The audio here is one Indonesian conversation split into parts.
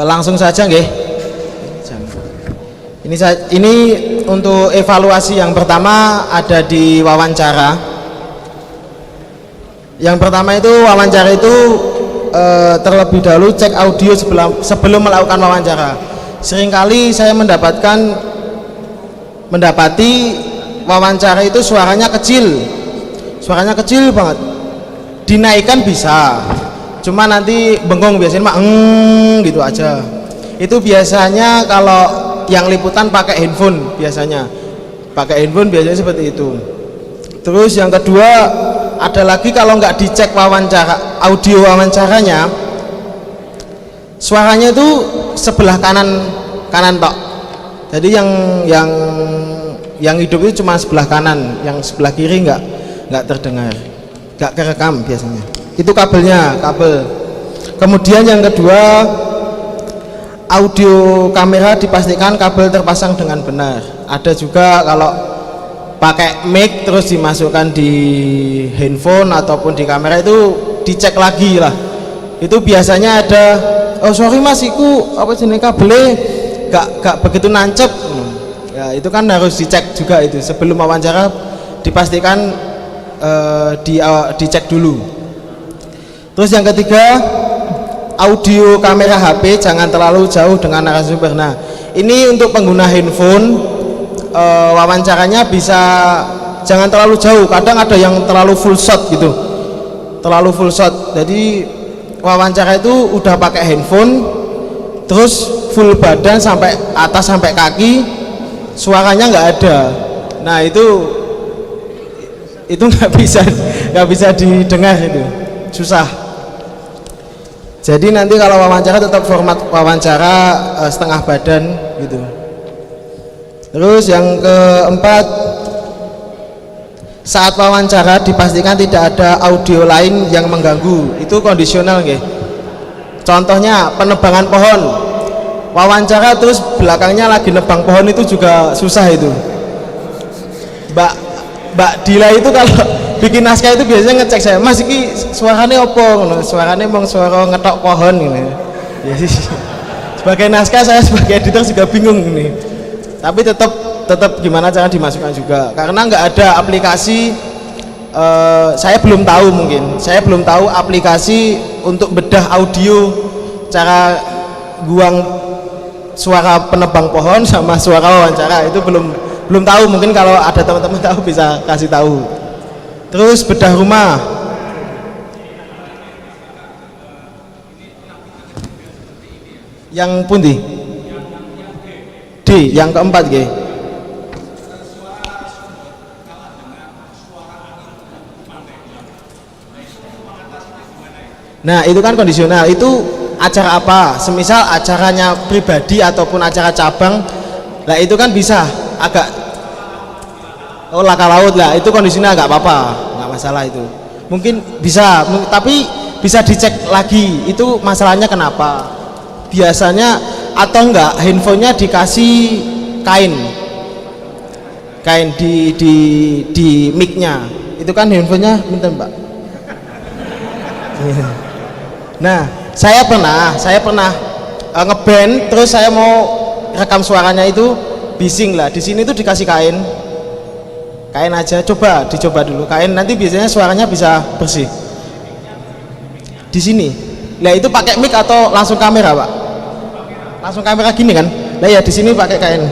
Langsung saja nggih. Ini untuk evaluasi yang pertama ada di wawancara. Yang pertama itu wawancara itu terlebih dahulu cek audio sebelum melakukan wawancara. Seringkali saya mendapati wawancara itu suaranya kecil banget. Dinaikkan bisa, cuma nanti bengong biasanya mah gitu aja. Itu biasanya kalau yang liputan pakai handphone biasanya seperti itu. Terus yang kedua ada lagi, kalau nggak dicek audio wawancaranya, suaranya itu sebelah kanan tok. Jadi yang hidup itu cuma sebelah kanan, yang sebelah kiri nggak terdengar, nggak kerekam biasanya. Itu kabel. Kemudian yang kedua, audio kamera dipastikan kabel terpasang dengan benar. Ada juga kalau pakai mic terus dimasukkan di handphone ataupun di kamera, itu dicek lagi lah. Itu biasanya ada, oh sorry mas, iku apa jenis kabelnya gak begitu nancep. Ya itu kan harus dicek juga, itu sebelum wawancara dipastikan dicek dulu. Terus yang ketiga, audio kamera HP jangan terlalu jauh dengan narasumber. Nah ini untuk pengguna handphone, wawancaranya bisa jangan terlalu jauh. Kadang ada yang terlalu full shot gitu, jadi wawancara itu udah pakai handphone terus full badan sampai atas sampai kaki, suaranya nggak ada. Nah itu nggak bisa didengar, itu susah. Jadi nanti kalau wawancara tetap format wawancara setengah badan gitu. Terus yang keempat, saat wawancara dipastikan tidak ada audio lain yang mengganggu. Itu kondisional nggih. Contohnya penebangan pohon. Wawancara terus belakangnya lagi nebang pohon, itu juga susah itu. Mbak Dila itu kalau bikin naskah itu biasanya ngecek saya, mas ini suaranya opo? Suaranya emang suara ngetok pohon gitu. Ya sih. Sebagai naskah, saya sebagai editor juga bingung ini. Tapi tetap gimana cara dimasukkan juga, karena nggak ada aplikasi. Saya belum tahu aplikasi untuk bedah audio, cara guang suara penebang pohon sama suara wawancara, itu belum tahu. Mungkin kalau ada teman-teman tahu bisa kasih tahu. Terus bedah rumah, yang pundi D, yang keempat G. Nah itu kan kondisional. Itu acara apa, semisal acaranya pribadi ataupun acara cabang, lah itu kan bisa agak laka laut lah, itu kondisional, nggak apa-apa, nggak masalah itu. Mungkin bisa, tapi bisa dicek lagi itu masalahnya kenapa. Biasanya atau enggak handphonenya dikasih kain di mic-nya, itu kan handphonenya minta mbak. Nah saya pernah ngeband, terus saya mau rekam suaranya itu bising lah. Di sini tuh dikasih kain aja, dicoba dulu kain, nanti biasanya suaranya bisa bersih. Di sini lah itu pakai mic atau langsung kamera pak? Langsung kamera gini kan? Lah ya di sini pakai kain.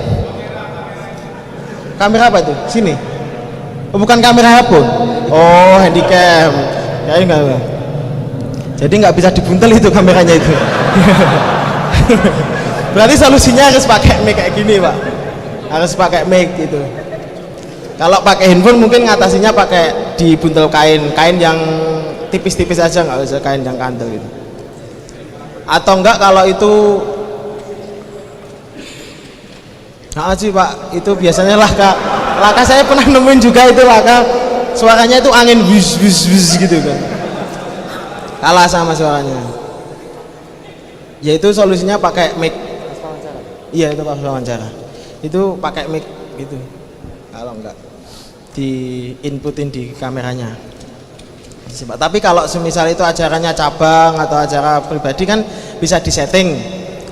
Kamera apa itu? Sini? Oh, bukan kamera handphone. Oh handycam. Kain nggak? Jadi nggak bisa dibuntel itu kameranya itu. Berarti solusinya harus pakai mic kayak gini pak. Harus pakai mic gitu. Kalau pakai handphone mungkin ngatasinya pakai dibuntel kain yang tipis-tipis aja, nggak usah kain yang kantel gitu. Atau enggak kalau itu sih pak, itu biasanya laka saya pernah nemuin juga, itu laka suaranya itu angin wis gitu kan, kalah sama suaranya. Yaitu solusinya pakai mic. Iya itu pas wawancara itu pakai mic gitu, kalau enggak di inputin di kameranya. Tapi kalau semisal itu acaranya cabang atau acara pribadi kan bisa disetting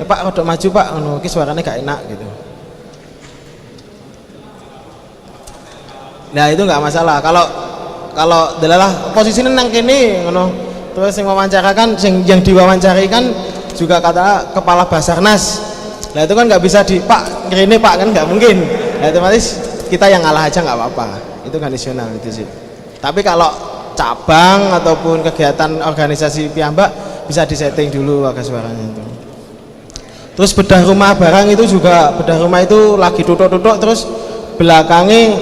Pak rodok maju Pak, ngono iki suaranya gak enak gitu. Nah itu nggak masalah. Kalau delalah posisinya nang kene ngono. Terus yang wawancarakan, yang diwawancari kan juga kata kepala Basarnas. Nah itu kan nggak bisa di Pak ngene Pak, kan nggak mungkin. Nah otomatis kita yang ngalah aja nggak apa-apa. Itu kondisional itu sih. Tapi kalau cabang ataupun kegiatan organisasi piyambak bisa disetting dulu agak suaranya itu. Terus bedah rumah barang itu juga, bedah rumah itu lagi tutuk-tutuk terus belakangnya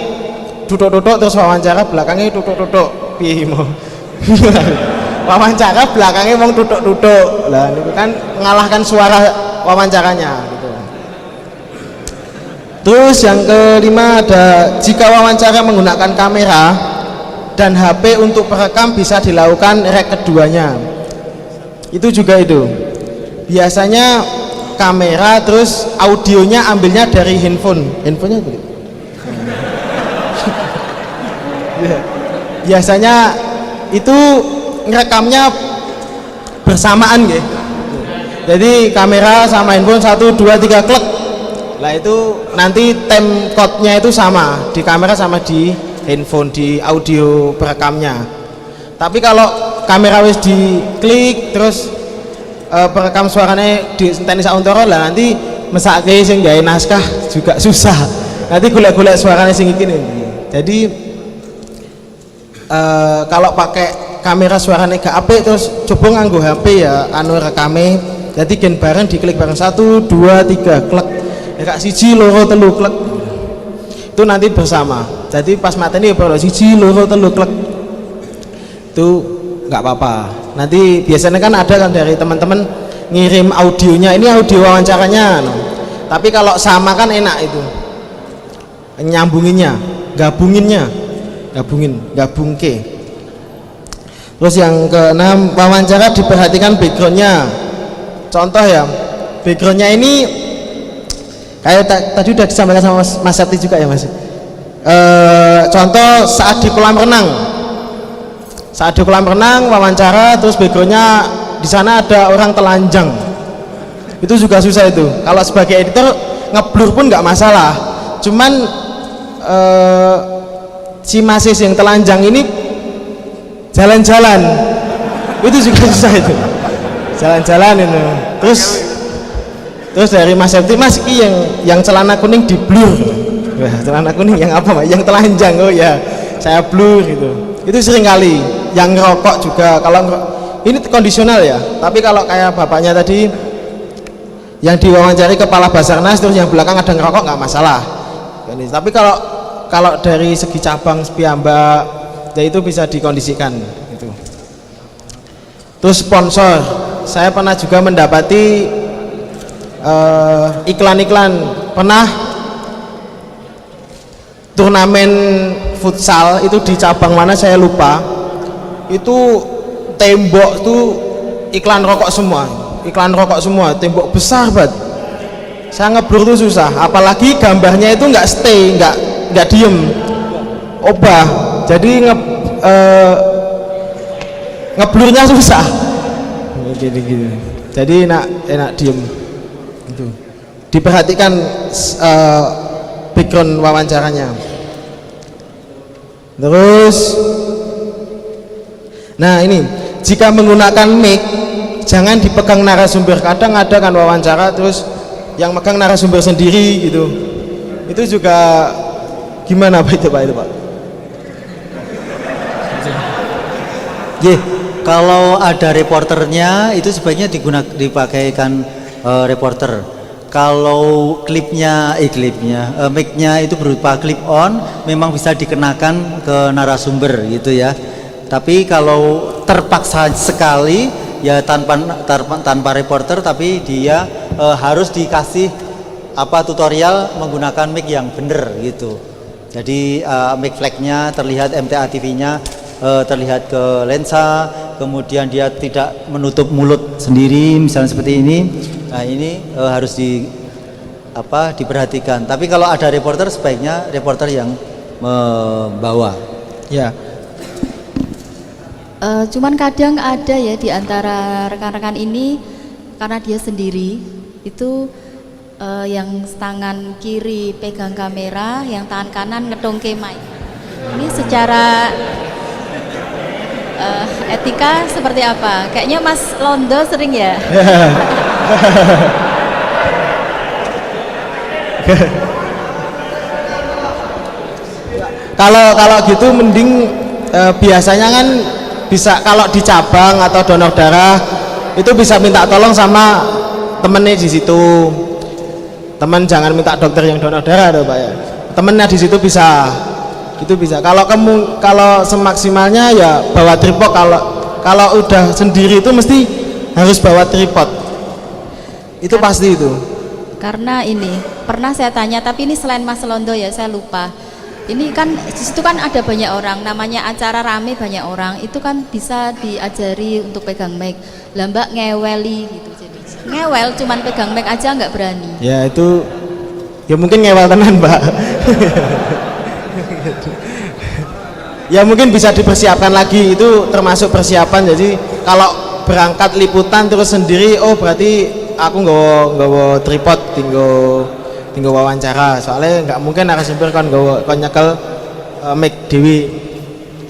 tutuk-tutuk terus wawancara belakangnya tutuk-tutuk piye mau wawancara belakangnya mau tutuk-tutuk lah itu kan mengalahkan suara wawancaranya gitu. Terus yang kelima ada jika wawancara menggunakan kamera dan HP untuk perekam bisa dilakukan rek keduanya. Itu juga itu biasanya kamera terus audionya ambilnya dari handphonenya begitu. Biasanya itu ngerekamnya bersamaan gitu. Jadi kamera sama handphone 1, 2, 3 klik. Lah itu nanti time code-nya itu sama di kamera sama di handphone di audio perekamnya. Tapi kalau kamera wis diklik terus perekam suaranya di teknis sauntara lah nanti mesake sing gawe naskah juga susah. Nanti golek-golek suaranya sing iki nih. Jadi kalau pakai kamera suaranya gak apik terus coba nganggo HP ya anu rekame jadi gen bareng diklik bareng 1, 2, 3 klek ya kak siji loro telu klek itu nanti bersama jadi pas mateni ya baru siji loro telu klek itu nggak apa-apa. Nanti biasanya kan ada kan dari teman-teman ngirim audionya ini audio wawancaranya tapi kalau sama kan enak itu nyambunginnya gabungke. Terus yang keenam wawancara diperhatikan backgroundnya. Contoh ya backgroundnya ini kayak tadi udah disampaikan sama Mas Sati juga ya Mas. Contoh saat di kolam renang wawancara terus backgroundnya di sana ada orang telanjang itu juga susah itu. Kalau sebagai editor ngeblur pun nggak masalah cuman si masis yang telanjang ini jalan-jalan itu juga susah itu jalan-jalan itu terus dari Mas Septi Mas ini yang celana kuning di blur celana kuning yang apa Mas? Yang telanjang oh ya saya blur gitu itu sering kali yang ngerokok juga kalau ini kondisional ya tapi kalau kayak bapaknya tadi yang diwawancari kepala Basarnas terus yang belakang ada ngerokok nggak masalah tapi kalau dari segi cabang piyambak ya itu bisa dikondisikan gitu. Terus sponsor saya pernah juga mendapati iklan-iklan pernah turnamen futsal itu di cabang mana saya lupa itu tembok tuh iklan rokok semua tembok besar banget saya ngeblur tuh susah apalagi gambarnya itu nggak stay nggak diem obah jadi ngeblurnya susah gini. Jadi enak diem itu diperhatikan background wawancaranya. Terus nah ini jika menggunakan mic jangan dipegang narasumber kadang ada kan wawancara terus yang megang narasumber sendiri gitu itu juga gimana Pak itu Pak? Kalau ada reporternya itu sebaiknya dipakaikan reporter. Kalau mic-nya itu berupa clip on memang bisa dikenakan ke narasumber gitu ya. Tapi kalau terpaksa sekali ya tanpa reporter tapi dia harus dikasih tutorial menggunakan mic yang benar gitu. Jadi mic flagnya terlihat, MTA TV-nya terlihat ke lensa, kemudian dia tidak menutup mulut sendiri misalnya seperti ini. Nah ini harus diperhatikan. Tapi kalau ada reporter sebaiknya reporter yang membawa. Ya. Cuman kadang ada ya di antara rekan-rekan ini karena dia sendiri Itu yang tangan kiri pegang kamera, yang tangan kanan ngedongke mic. Ini secara etika seperti apa? Kayaknya Mas Londo sering ya? Kalau gitu mending biasanya kan bisa kalau di cabang atau donor darah itu bisa minta tolong sama temennya di situ. Teman jangan minta dokter yang donor darah loh Pak ya. Temennya di situ bisa. Itu bisa. Kalau semaksimalnya ya bawa tripod, kalau udah sendiri itu mesti harus bawa tripod. Itu pasti itu. Karena ini pernah saya tanya, tapi ini selain Mas Londo ya, saya lupa. Ini kan di situ kan ada banyak orang, namanya acara rame banyak orang, itu kan bisa diajari untuk pegang mic. Lah Mbak ngeweli gitu, jadi ngewel cuman pegang mic aja nggak berani. Ya itu ya mungkin ngewel tenan Mbak. Ya mungkin bisa dipersiapkan lagi, itu termasuk persiapan. Jadi kalau berangkat liputan terus sendiri, oh berarti aku nggawa tripod tinggal wawancara, soalnya nggak mungkin narasumber kan nyekel mic dewi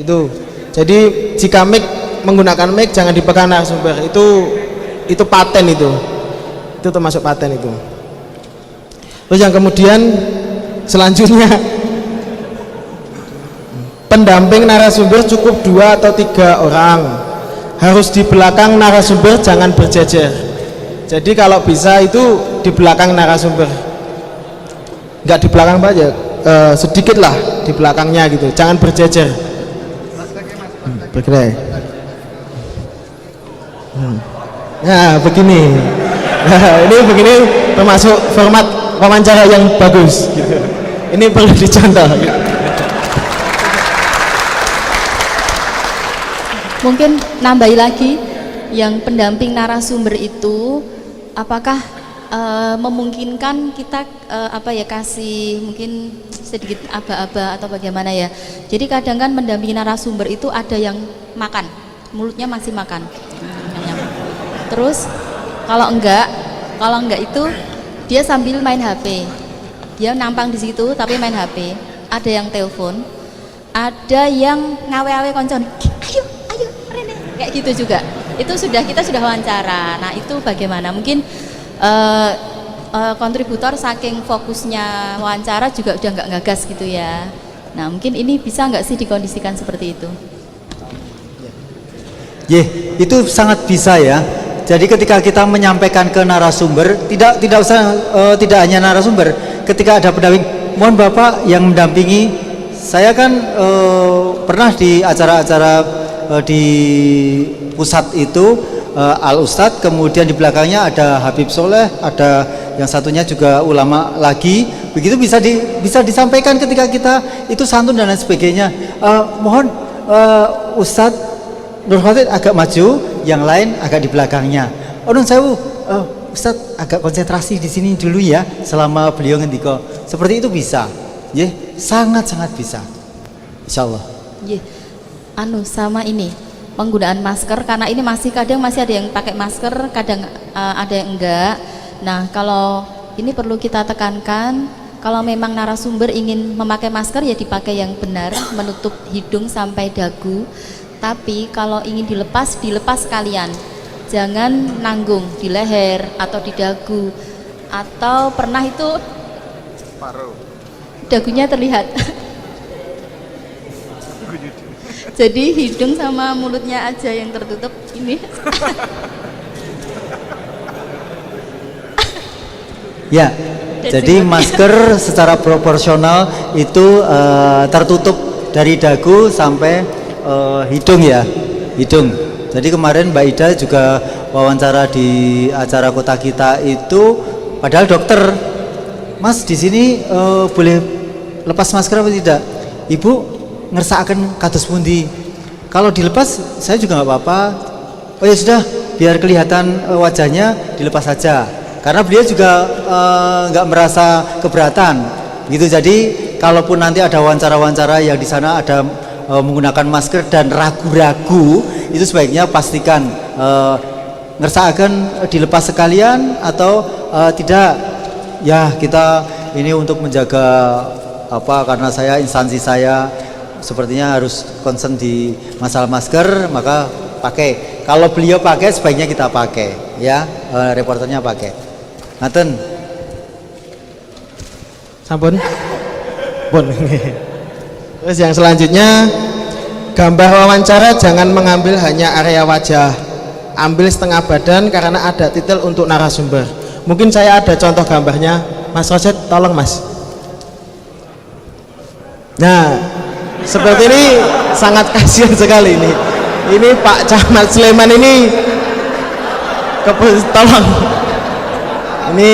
itu. Jadi jika mic menggunakan mic jangan dipegang narasumber, itu paten, itu termasuk paten itu. Terus yang kemudian selanjutnya, pendamping narasumber cukup 2 atau 3 orang, harus di belakang narasumber, jangan berjejer. Jadi kalau bisa itu di belakang narasumber, nggak di belakang aja, sedikit lah di belakangnya gitu, jangan berjejer. Begini. Nah begini. Nah, ini begini termasuk format wawancara yang bagus gitu. Ini perlu dicontoh. Mungkin nambahi lagi, yang pendamping narasumber itu apakah memungkinkan kita kasih mungkin sedikit aba-aba atau bagaimana ya. Jadi kadang kan mendampingi narasumber itu ada yang makan, mulutnya masih makan. Terus kalau enggak itu dia sambil main HP. Dia nampang di situ tapi main HP. Ada yang telepon, ada yang ngawe-awe koncon. Ayo Rene, kayak gitu juga. Itu kita sudah wawancara. Nah, itu bagaimana? Mungkin kontributor saking fokusnya wawancara juga udah nggak ngagas gitu ya. Nah mungkin ini bisa nggak sih dikondisikan seperti itu? Itu sangat bisa ya. Jadi ketika kita menyampaikan ke narasumber, tidak hanya narasumber, ketika ada pendamping, mohon Bapak yang mendampingi, saya kan pernah di acara-acara di pusat itu, Al Ustadz, kemudian di belakangnya ada Habib Soleh, ada yang satunya juga ulama lagi, begitu bisa disampaikan ketika kita itu santun dan lain sebagainya. Mohon Ustadz Nur Khatib agak maju, yang lain agak di belakangnya. Nun sewu, Ustadz agak konsentrasi di sini dulu ya, selama beliau ngendiko. Seperti itu bisa, ya, sangat bisa, Insya Allah. Sama ini penggunaan masker, karena ini kadang masih ada yang pakai masker, kadang ada yang enggak. Nah kalau ini perlu kita tekankan, kalau memang narasumber ingin memakai masker ya dipakai yang benar, menutup hidung sampai dagu. Tapi kalau ingin dilepas kalian, jangan nanggung di leher atau di dagu, atau pernah itu dagunya terlihat. Jadi hidung sama mulutnya aja yang tertutup ini. Ya, jadi masker secara proporsional itu tertutup dari dagu sampai hidung ya, hidung. Jadi kemarin Mbak Ida juga wawancara di acara kota kita itu, padahal dokter, Mas di sini boleh lepas masker apa tidak? Ibu ngersakaken kados pundi? Kalau dilepas saya juga nggak apa-apa. Oh ya sudah, biar kelihatan wajahnya dilepas saja. Karena beliau juga nggak merasa keberatan, gitu. Jadi kalaupun nanti ada wawancara-wawancara yang di sana ada menggunakan masker dan ragu-ragu, itu sebaiknya pastikan ngersakaken dilepas sekalian atau tidak, ya kita ini untuk menjaga karena instansi saya sepertinya harus concern di masalah masker, maka pakai. Kalau beliau pakai sebaiknya kita pakai, ya, reporternya pakai. Ngaten. Sampun. Pun. Terus yang selanjutnya, gambar wawancara jangan mengambil hanya area wajah, ambil setengah badan karena ada titel untuk narasumber. Mungkin saya ada contoh gambarnya, Mas Roset, tolong Mas. Nah, seperti ini sangat kasihan sekali ini. Ini Pak Camat Sleman ini, tolong. Ini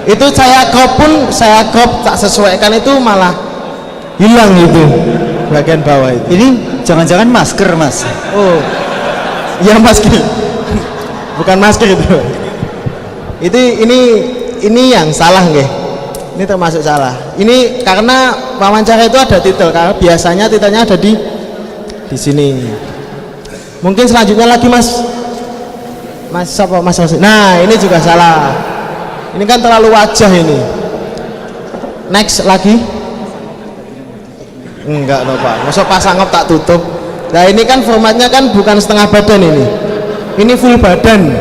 itu saya crop tak sesuaikan itu malah hilang itu bagian bawah itu. Ini jangan-jangan masker, Mas. Oh, iya masker. Bukan masker itu. Ini yang salah nggih. Ini termasuk salah. Ini karena wawancara itu ada titel, karena biasanya titelnya ada di sini. Mungkin selanjutnya lagi Mas apa Mas? Nah, ini juga salah. Ini kan terlalu wajah ini. Next lagi. Enggak loh Pak, masa pasangop tak tutup. Nah ini kan formatnya kan bukan setengah badan ini full badan.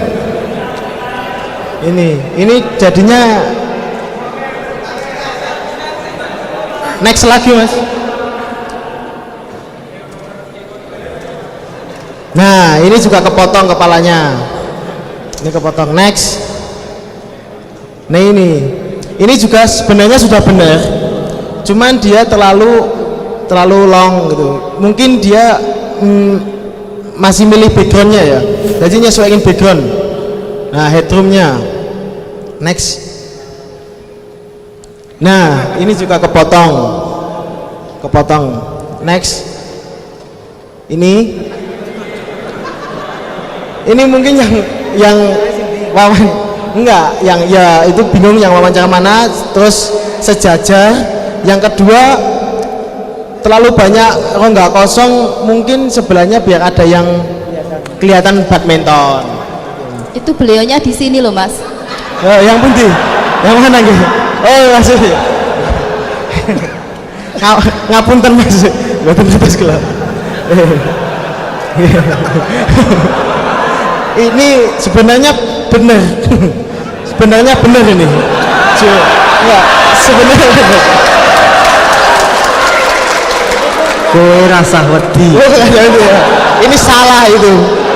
Ini jadinya. Next lagi Mas. Nah ini juga kepotong kepalanya. Ini kepotong. Next. Nah ini juga sebenarnya sudah benar, cuman dia terlalu long gitu. Mungkin dia masih milih backgroundnya ya, jadi nyesuaiin background. Nah headroomnya. Next. Nah ini juga kepotong. Next. Ini mungkin yang enggak, yang ya itu bingung yang wawancara mana, terus sejajar. Yang kedua terlalu banyak rongga kosong, mungkin sebelahnya biar ada yang kelihatan badminton. Itu beliaunya di sini loh Mas. Oh, yang pundi? Yang mana gitu? Oh maksudnya ngapunten Mas, mboten terus kula. Ini sebenarnya benar. Sebenarnya benar ini. Enggak, sebenarnya benar. Kowe rasa wedi. Ini salah itu.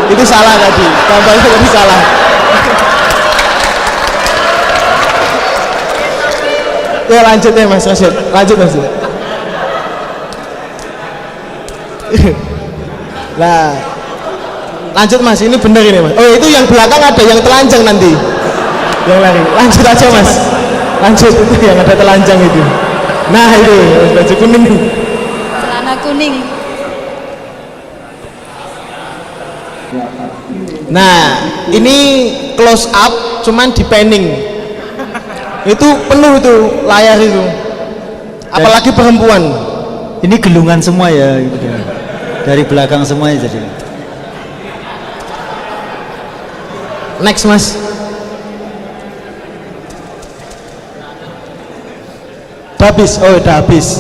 Itu salah tadi. Gambarnya tadi salah. Ya lanjut ya Mas Rasid. Lanjut Mas. Nah, lanjut Mas, ini benar ini Mas. Oh itu yang belakang ada yang telanjang nanti. Yang lari. Lanjut aja Mas. Lanjut itu yang ada telanjang itu. Nah itu baju kuning. Celana kuning. Nah ini close up cuman di panning. Itu penuh itu layar itu. Apalagi perempuan. Ini gelungan semua ya, dari belakang semuanya jadi. Next Mas. Habis, oh udah habis.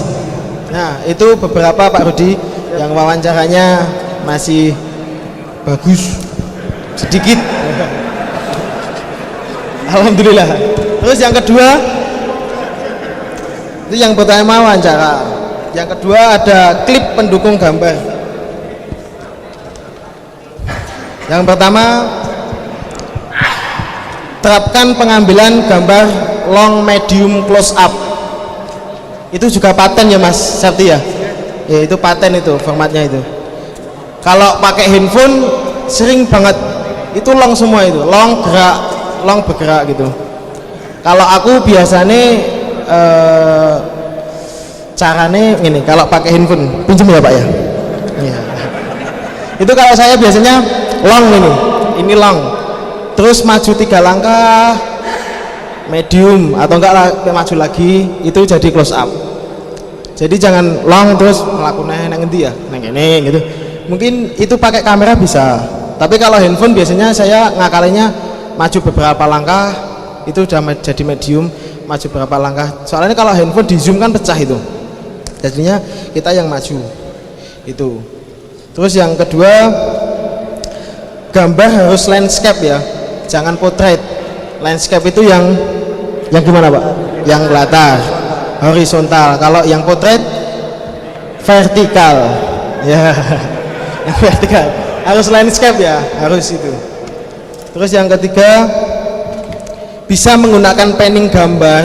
Nah itu beberapa Pak Rudi yang wawancaranya masih bagus sedikit. Alhamdulillah. Terus yang kedua itu yang pertama wawancara. Yang kedua ada klip pendukung gambar. Yang pertama terapkan pengambilan gambar long, medium, close up. Itu juga paten ya Mas Septi ya? Ya itu paten itu formatnya itu. Kalau pakai handphone sering banget itu long semua itu, long gerak, long bergerak gitu. Kalau aku biasanya caranya ini, kalau pakai handphone pinjam ya Pak ya? Iya. Itu kalau saya biasanya long ini long. Terus maju 3 langkah, medium atau enggak maju lagi, itu jadi close up. Jadi jangan long terus melakukannya nang endi ya, nang kene gitu. Mungkin itu pakai kamera bisa, tapi kalau handphone biasanya saya ngakalinya maju beberapa langkah itu udah jadi medium, maju beberapa langkah. Soalnya kalau handphone di zoom kan pecah itu, jadinya kita yang maju itu. Terus yang kedua, gambar harus landscape ya, jangan portrait. Landscape itu yang gimana Pak? Yang latar horizontal. Kalau yang portrait vertikal ya. Yang vertikal harus landscape ya, harus itu. Terus yang ketiga, bisa menggunakan panning gambar,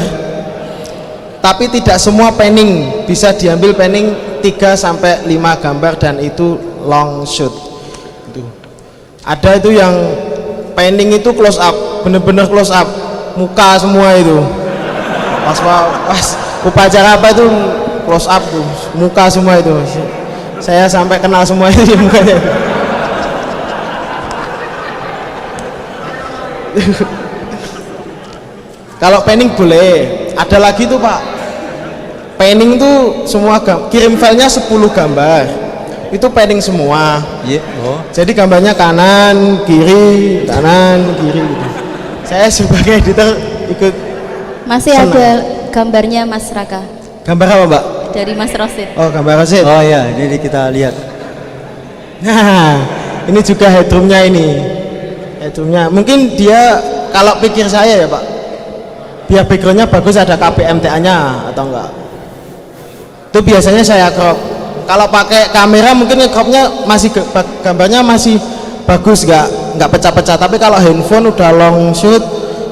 tapi tidak semua panning bisa diambil panning 3 sampai 5 gambar dan itu long shoot. Itu ada itu yang panning itu close up, bener-bener close up muka semua itu. Pas upacara apa itu close up tuh muka semua itu. Saya sampai kenal semua itu mukanya. Kalau panning boleh, ada lagi tuh Pak, panning tuh semua kirim filenya 10 gambar itu panning semua. Jadi gambarnya kanan kiri gitu. Saya sebagai editor ikut Masih senang. ada gambarnya Mas Raka Gambar apa Mbak? dari Mas Rosid. Oh, gambar Rosid. Oh ya, ini kita lihat. Nah, ini juga headroomnya ini. Headroomnya mungkin dia kalau pikir saya ya Pak, biar backgroundnya bagus ada KPMTA-nya atau enggak. Itu biasanya saya crop. Kalau pakai kamera mungkin cropnya masih gambarnya masih bagus, nggak pecah-pecah. Tapi kalau handphone udah long shoot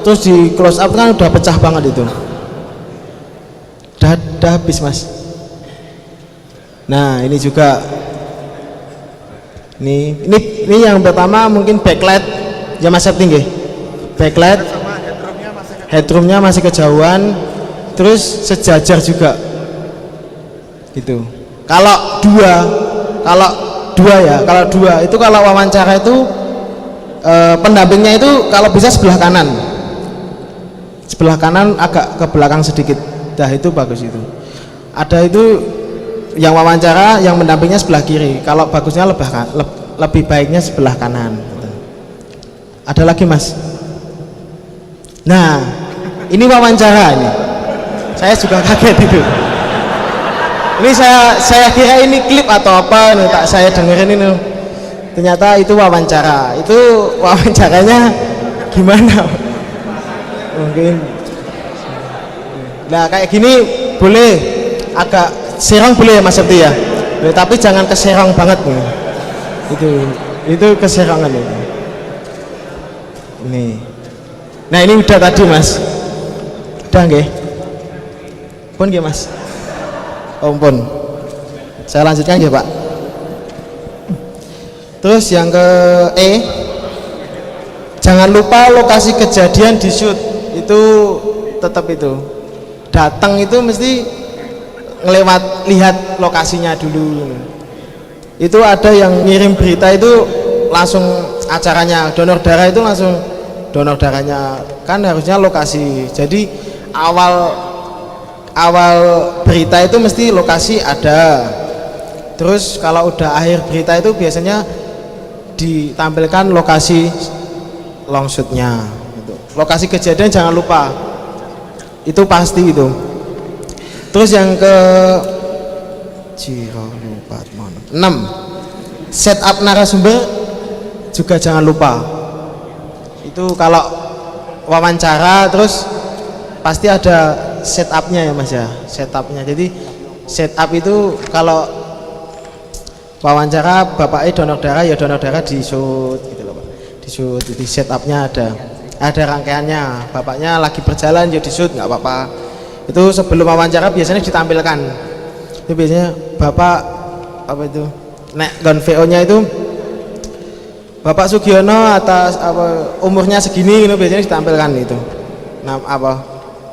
terus di close up kan udah pecah banget itu. Udah habis Mas. Nah ini juga ini yang pertama mungkin backlight ya Mas tinggi. Backlight, headroomnya masih kejauhan, terus sejajar juga. Gitu. Kalau dua itu kalau wawancara itu pendampingnya itu kalau bisa sebelah kanan agak ke belakang sedikit. Dah itu bagus itu. Ada itu yang wawancara yang mendampingnya sebelah kiri. Kalau bagusnya lebih baiknya sebelah kanan. Ada lagi Mas? Nah, ini wawancara ini. Saya juga kaget itu. Ini saya kira ini klip atau apa, nih, tak saya dengerin ini. Ternyata itu wawancara. Itu wawancaranya gimana? Mungkin. Nah, kayak gini boleh agak serong boleh ya Mas Septi ya. Tapi jangan keserong banget nih. Itu keserongan itu. Ini. Nah, ini udah tadi Mas. Udah nggih? Pun nggih Mas. Pun. Saya lanjutkan ya Pak. Terus yang ke jangan lupa lokasi kejadian di shoot itu tetap itu. Datang itu mesti lihat lokasinya dulu. Itu ada yang ngirim berita itu langsung acaranya donor darah itu langsung donor darahnya kan harusnya lokasi. Jadi awal berita itu mesti lokasi ada. Terus kalau udah akhir berita itu biasanya ditampilkan lokasi long shootnya gitu. Lokasi kejadian jangan lupa, itu pasti itu. Terus yang ke 6 setup narasumber juga jangan lupa. Itu kalau wawancara terus pasti ada setupnya ya Mas ya, setupnya. Jadi setup itu kalau wawancara bapaknya donor darah ya donor darah di shoot gitu loh Pak. Di shoot, di setupnya ada rangkaiannya. Bapaknya lagi berjalan ya di shoot nggak apa-apa. Itu sebelum wawancara biasanya ditampilkan. Itu biasanya bapak apa itu nek gon VO nya itu Bapak Sugiono atas apa umurnya segini itu biasanya ditampilkan itu. Nah apa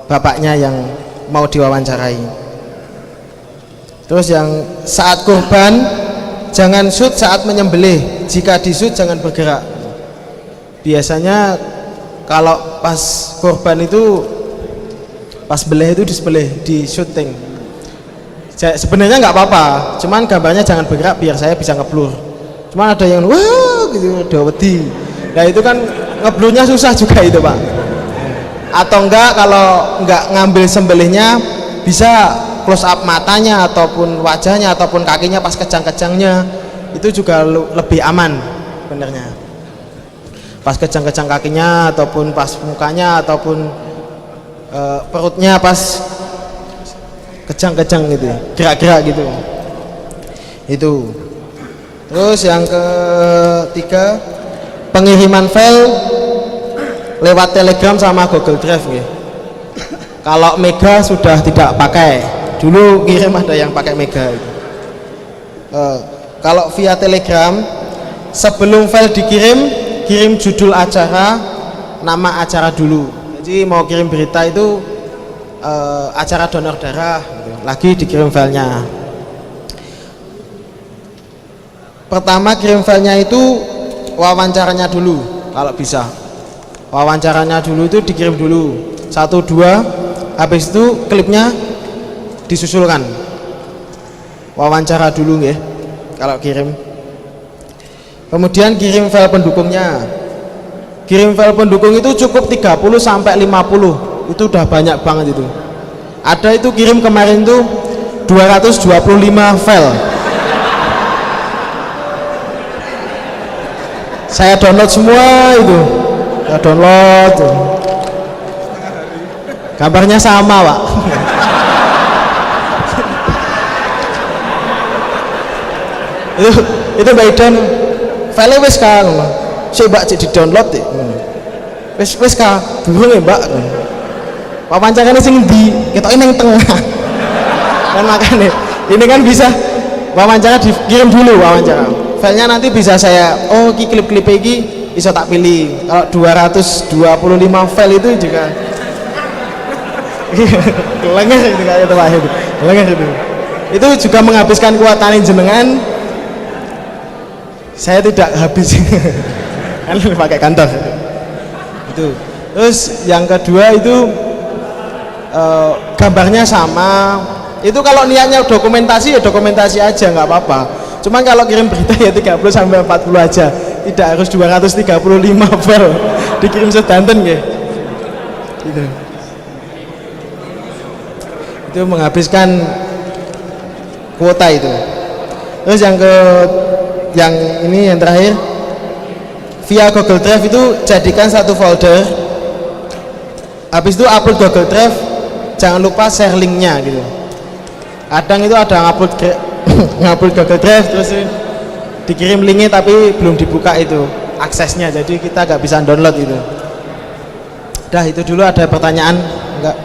bapaknya yang mau diwawancarai. Terus yang saat kurban jangan shoot saat menyembelih. Jika di shoot jangan bergerak. Biasanya kalau pas kurban itu pas beleh itu disembelih di syuting. Sebenarnya nggak apa-apa, cuman gambarnya jangan bergerak biar saya bisa ngeblur. Cuman ada yang wah gitu udah wedi. Nah itu kan ngeblurnya susah juga itu Pak. Atau enggak kalau enggak ngambil sembelihnya bisa close up matanya ataupun wajahnya ataupun kakinya pas kejang-kejangnya, itu juga lebih aman benernya. Pas kejang-kejang kakinya ataupun pas mukanya ataupun perutnya pas kejang-kejang gitu, gerak-gerak gitu. Itu. Terus yang ketiga, pengiriman file lewat Telegram sama Google Drive gitu. Kalau Mega sudah tidak pakai, dulu kirim ada yang pakai Mega itu. Kalau via Telegram, sebelum file dikirim, kirim judul acara, nama acara dulu. Jadi mau kirim berita itu acara donor darah gitu. Lagi dikirim filenya. Pertama kirim filenya itu wawancaranya dulu kalau bisa. Wawancaranya dulu itu dikirim dulu 1-2, habis itu klipnya disusulkan. Wawancara dulu nggih kalau kirim. Kemudian kirim file pendukungnya. Kirim file pendukung itu cukup 30 sampai 50. Itu udah banyak banget itu. Ada itu kirim kemarin tuh 225 file. Saya download semua itu. Saya download. Gambarnya sama, Pak. itu Mbak Idan file wis ka ngono. Sik Mbak cek di-download ya. Wis ka, durung ya Mbak. Wawancarane sing ndi? Ketoke ning tengah. Kan makanya ini kan bisa wawancara dikirim dulu wawancara. Filenya nanti bisa saya iki klip-klip iki bisa tak pilih. Kalau 225 file itu juga lengah itu kayak itu Pak itu. Lengah itu. Itu juga menghabiskan kuatan jenengan. Saya tidak habis. Kan pakai kantor. Itu. Terus yang kedua itu gambarnya sama. Itu kalau niatnya dokumentasi ya dokumentasi aja nggak apa-apa. Cuman kalau kirim berita ya 30 sampai 40 aja. Tidak harus 235 file dikirim sedanten nggih. Gitu. Itu menghabiskan kuota itu. Terus yang ini yang terakhir via Google Drive itu jadikan satu folder. Habis itu upload Google Drive, jangan lupa share linknya gitu. Kadang itu ada ngupload Google Drive terus dikirim linknya tapi belum dibuka itu aksesnya, jadi kita nggak bisa download itu. Dah itu dulu. Ada pertanyaan? Enggak?